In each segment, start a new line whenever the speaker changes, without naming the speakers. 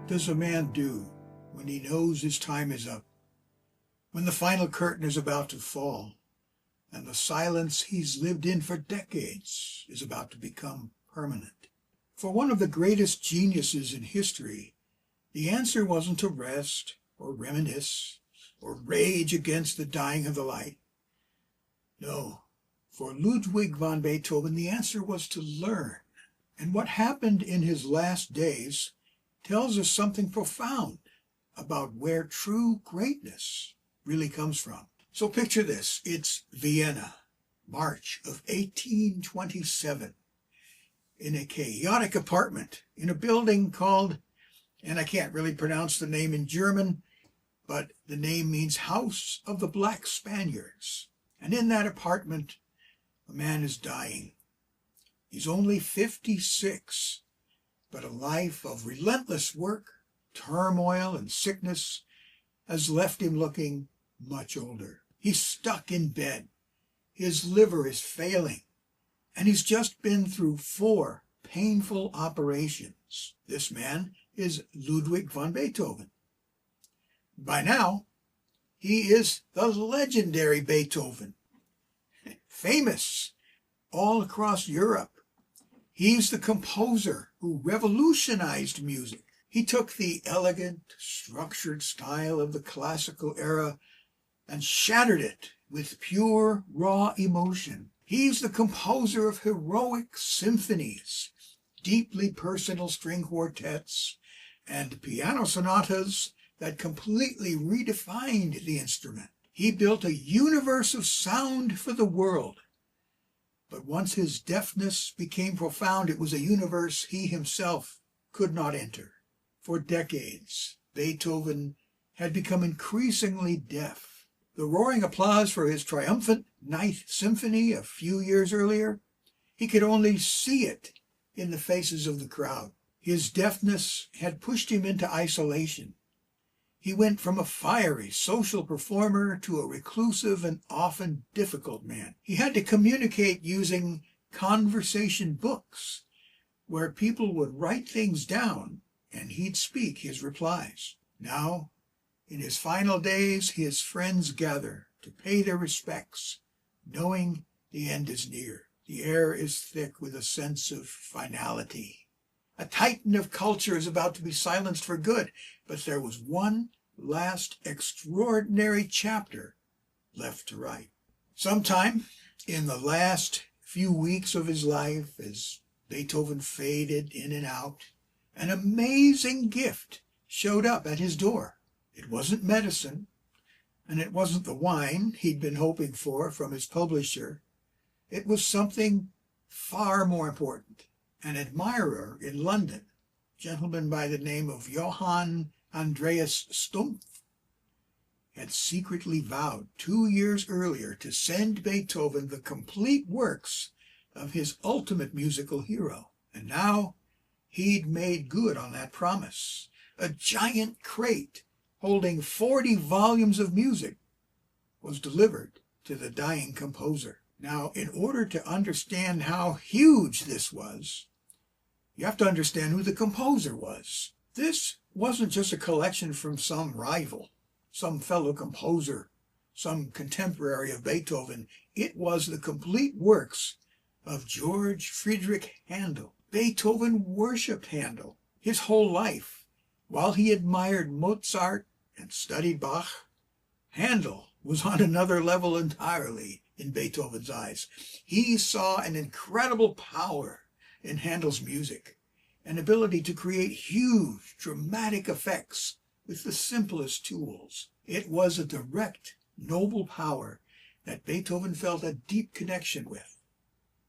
does a man do when he knows his time is up, when the final curtain is about to fall, and the silence he's lived in for decades is about to become permanent? For one of the greatest geniuses in history, the answer wasn't to rest or reminisce or rage against the dying of the light. No, for Ludwig van Beethoven, the answer was to learn. And what happened in his last days tells us something profound about where true greatness really comes from. So picture this. It's Vienna, March of 1827, in a chaotic apartment in a building called, and I can't really pronounce the name in German, but the name means House of the Black Spaniards. And in that apartment, a man is dying. He's only 56, but a life of relentless work, turmoil, and sickness has left him looking much older. He's stuck in bed. His liver is failing, and he's just been through 4 painful operations. This man is Ludwig van Beethoven. By now, he is the legendary Beethoven, famous all across Europe. He's the composer who revolutionized music. He took the elegant, structured style of the classical era and shattered it with pure, raw emotion. He's the composer of heroic symphonies, deeply personal string quartets, and piano sonatas that completely redefined the instrument. He built a universe of sound for the world. But once his deafness became profound, it was a universe he himself could not enter. For decades, Beethoven had become increasingly deaf. The roaring applause for his triumphant Ninth Symphony a few years earlier, he could only see it in the faces of the crowd. His deafness had pushed him into isolation. He went from a fiery social performer to a reclusive and often difficult man. He had to communicate using conversation books, where people would write things down and he'd speak his replies. Now, in his final days, his friends gather to pay their respects, knowing the end is near. The air is thick with a sense of finality. A titan of culture is about to be silenced for good, but there was one last extraordinary chapter left to write. Sometime in the last few weeks of his life, as Beethoven faded in and out, an amazing gift showed up at his door. It wasn't medicine, and it wasn't the wine he'd been hoping for from his publisher. It was something far more important. An admirer in London, a gentleman by the name of Johann Andreas Stumpf, had secretly vowed 2 years earlier to send Beethoven the complete works of his ultimate musical hero. And now he'd made good on that promise. A giant crate holding 40 volumes of music was delivered to the dying composer. Now, in order to understand how huge this was, you have to understand who the composer was. This wasn't just a collection from some rival, some fellow composer, some contemporary of Beethoven. It was the complete works of George Friedrich Handel. Beethoven worshipped Handel his whole life. While he admired Mozart and studied Bach, Handel was on another level entirely in Beethoven's eyes. He saw an incredible power in Handel's music, an ability to create huge, dramatic effects with the simplest tools. It was a direct, noble power that Beethoven felt a deep connection with.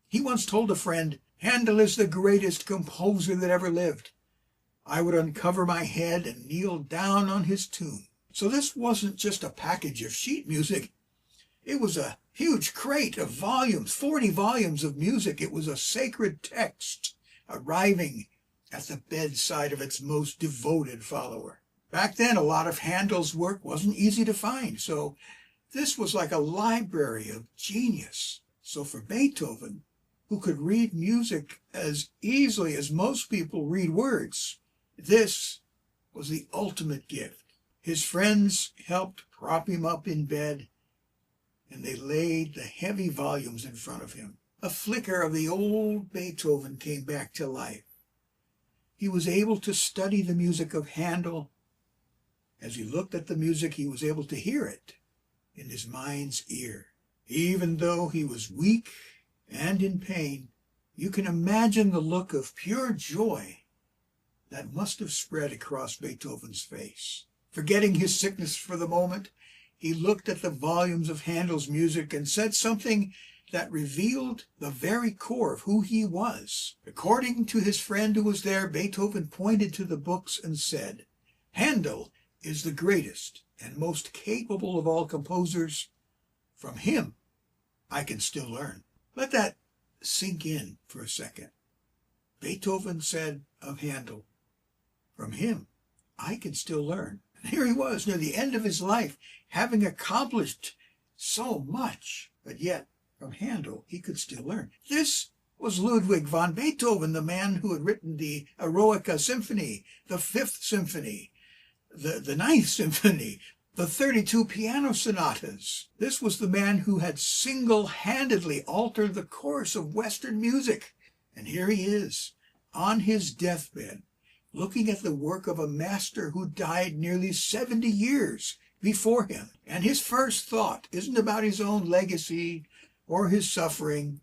He once told a friend, "Handel is the greatest composer that ever lived. I would uncover my head and kneel down on his tomb." So this wasn't just a package of sheet music. It was a huge crate of volumes, 40 volumes of music. It was a sacred text arriving at the bedside of its most devoted follower. Back then, a lot of Handel's work wasn't easy to find, so this was like a library of genius. So for Beethoven, who could read music as easily as most people read words, this was the ultimate gift. His friends helped prop him up in bed, and they laid the heavy volumes in front of him. A flicker of the old Beethoven came back to life. He was able to study the music of Handel. As he looked at the music, he was able to hear it in his mind's ear. Even though he was weak and in pain, you can imagine the look of pure joy that must have spread across Beethoven's face. Forgetting his sickness for the moment, he looked at the volumes of Handel's music and said something that revealed the very core of who he was. According to his friend who was there, Beethoven pointed to the books and said, "Handel is the greatest and most capable of all composers. From him, I can still learn." Let that sink in for a second. Beethoven said of Handel, "From him, I can still learn." And here he was near the end of his life, having accomplished so much, but yet from Handel he could still learn. This was Ludwig van Beethoven, the man who had written the Eroica Symphony, the Fifth Symphony, the Ninth Symphony, the 32 piano sonatas. This was the man who had single-handedly altered the course of Western music. And here he is, on his deathbed, looking at the work of a master who died nearly 70 years before him. And his first thought isn't about his own legacy or his suffering.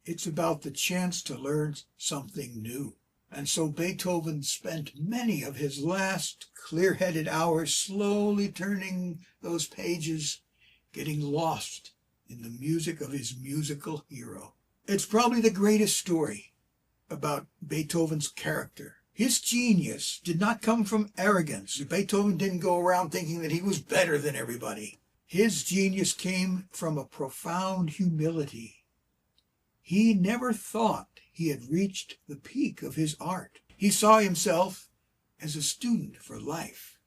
It's about the chance to learn something new. And so Beethoven spent many of his last clear-headed hours slowly turning those pages, getting lost in the music of his musical hero. It's probably the greatest story about Beethoven's character. His genius did not come from arrogance. Beethoven didn't go around thinking that he was better than everybody. His genius came from a profound humility. He never thought he had reached the peak of his art. He saw himself as a student for life,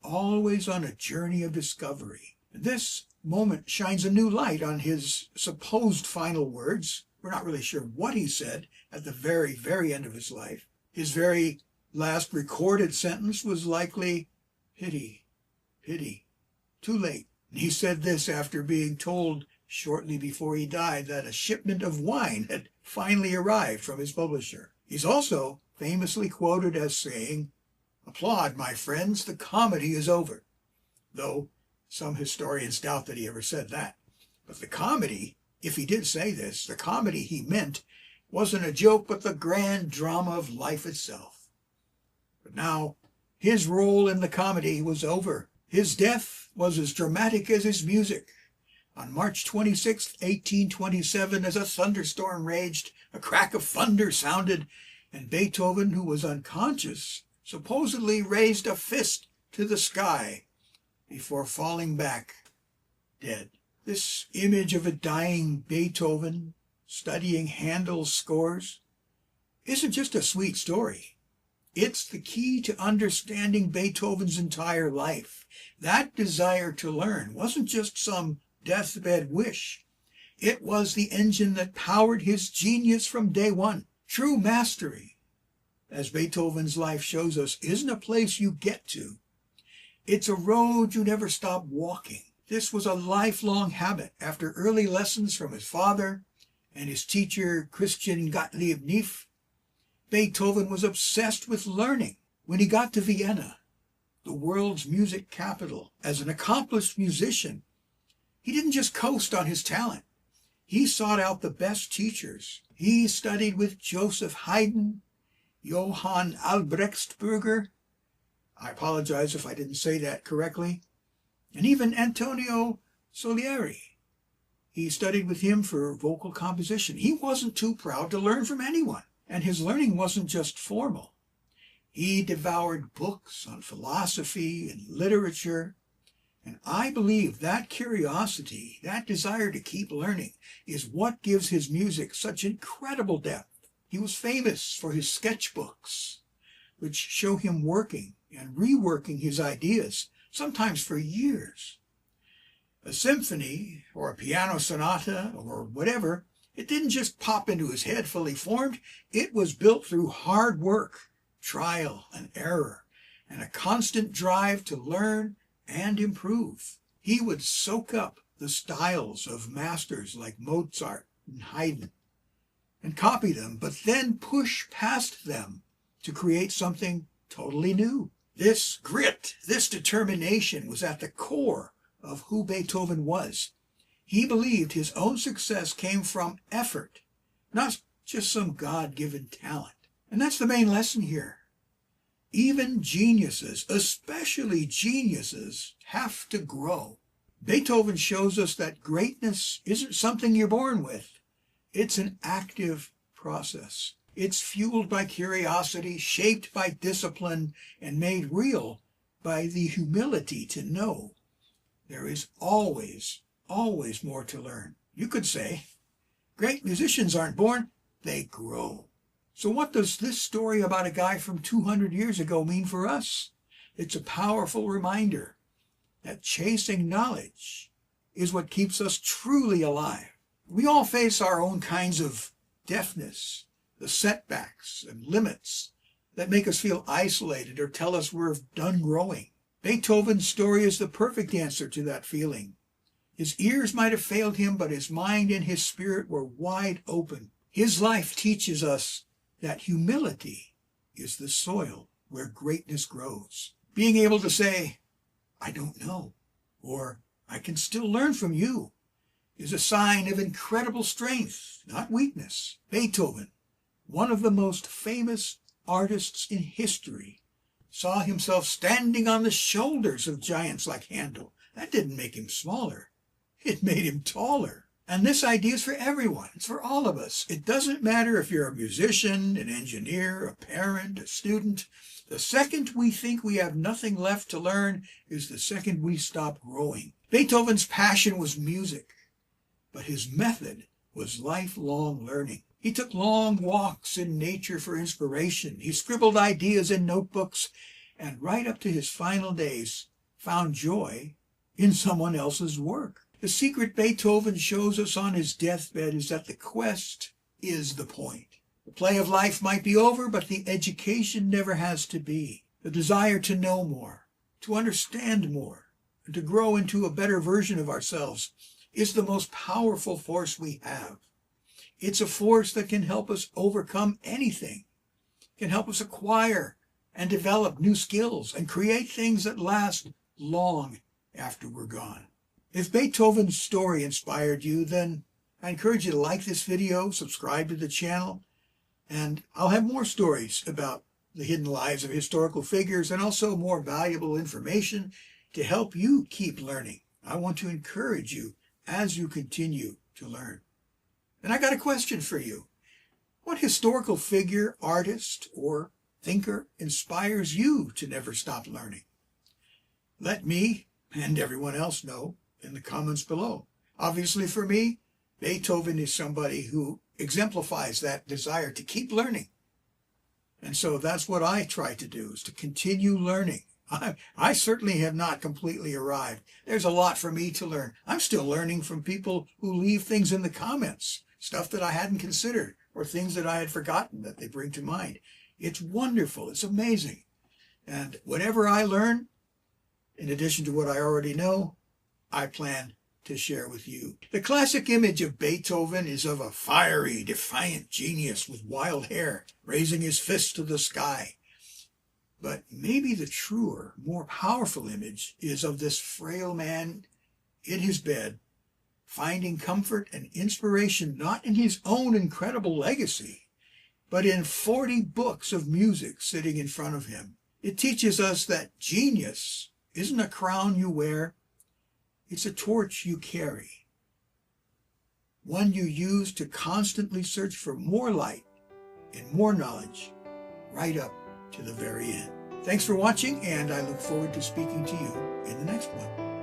always on a journey of discovery. This moment shines a new light on his supposed final words. We're not really sure what he said at the very, very end of his life. His very last recorded sentence was likely, "Pity, pity, too late." And he said this after being told shortly before he died that a shipment of wine had finally arrived from his publisher. He's also famously quoted as saying, "Applaud, my friends, the comedy is over," though some historians doubt that he ever said that. But the comedy, if he did say this, the comedy he meant wasn't a joke, but the grand drama of life itself. But now his role in the comedy was over. His death was as dramatic as his music. On March 26, 1827, as a thunderstorm raged, a crack of thunder sounded, and Beethoven, who was unconscious, supposedly raised a fist to the sky before falling back dead. This image of a dying Beethoven studying Handel's scores isn't just a sweet story. It's the key to understanding Beethoven's entire life. That desire to learn wasn't just some deathbed wish. It was the engine that powered his genius from day one. True mastery, as Beethoven's life shows us, isn't a place you get to. It's a road you never stop walking. This was a lifelong habit. After early lessons from his father and his teacher, Christian Gottlieb Neff, Beethoven was obsessed with learning. When he got to Vienna, the world's music capital, as an accomplished musician, he didn't just coast on his talent. He sought out the best teachers. He studied with Joseph Haydn, Johann Albrechtsberger, I apologize if I didn't say that correctly, and even Antonio Salieri. He studied with him for vocal composition. He wasn't too proud to learn from anyone, and his learning wasn't just formal. He devoured books on philosophy and literature, and I believe that curiosity, that desire to keep learning, is what gives his music such incredible depth. He was famous for his sketchbooks, which show him working and reworking his ideas, sometimes for years. A symphony, or a piano sonata, or whatever, it didn't just pop into his head fully formed. It was built through hard work, trial and error, and a constant drive to learn and improve. He would soak up the styles of masters like Mozart and Haydn and copy them, but then push past them to create something totally new. This grit, this determination was at the core of who Beethoven was. He believed his own success came from effort, not just some God-given talent. And that's the main lesson here. Even geniuses, especially geniuses, have to grow. Beethoven shows us that greatness isn't something you're born with. It's an active process. It's fueled by curiosity, shaped by discipline, and made real by the humility to know there is always more to learn. You could say, great musicians aren't born, they grow. So what does this story about a guy from 200 years ago mean for us? It's a powerful reminder that chasing knowledge is what keeps us truly alive. We all face our own kinds of deafness, the setbacks and limits that make us feel isolated or tell us we're done growing. Beethoven's story is the perfect answer to that feeling. His ears might have failed him, but his mind and his spirit were wide open. His life teaches us that humility is the soil where greatness grows. Being able to say, I don't know, or I can still learn from you, is a sign of incredible strength, not weakness. Beethoven, one of the most famous artists in history, saw himself standing on the shoulders of giants like Handel. That didn't make him smaller. It made him taller. And this idea is for everyone. It's for all of us. It doesn't matter if you're a musician, an engineer, a parent, a student. The second we think we have nothing left to learn is the second we stop growing. Beethoven's passion was music, but his method was lifelong learning. He took long walks in nature for inspiration. He scribbled ideas in notebooks, and right up to his final days, found joy in someone else's work. The secret Beethoven shows us on his deathbed is that the quest is the point. The play of life might be over, but the education never has to be. The desire to know more, to understand more, and to grow into a better version of ourselves is the most powerful force we have. It's a force that can help us overcome anything, can help us acquire and develop new skills and create things that last long after we're gone. If Beethoven's story inspired you, then I encourage you to like this video, subscribe to the channel, and I'll have more stories about the hidden lives of historical figures and also more valuable information to help you keep learning. I want to encourage you as you continue to learn. And I got a question for you. What historical figure, artist, or thinker inspires you to never stop learning? Let me and everyone else know in the comments below. Obviously for me, Beethoven is somebody who exemplifies that desire to keep learning. And so that's what I try to do, is to continue learning. I certainly have not completely arrived. There's a lot for me to learn. I'm still learning from people who leave things in the comments, stuff that I hadn't considered, or things that I had forgotten that they bring to mind. It's wonderful. It's amazing. And whatever I learn, in addition to what I already know, I plan to share with you. The classic image of Beethoven is of a fiery, defiant genius with wild hair, raising his fist to the sky. But maybe the truer, more powerful image is of this frail man in his bed, finding comfort and inspiration not in his own incredible legacy, but in 40 books of music sitting in front of him. It teaches us that genius isn't a crown you wear, it's a torch you carry, one you use to constantly search for more light and more knowledge, right up to the very end. Thanks for watching, and I look forward to speaking to you in the next one.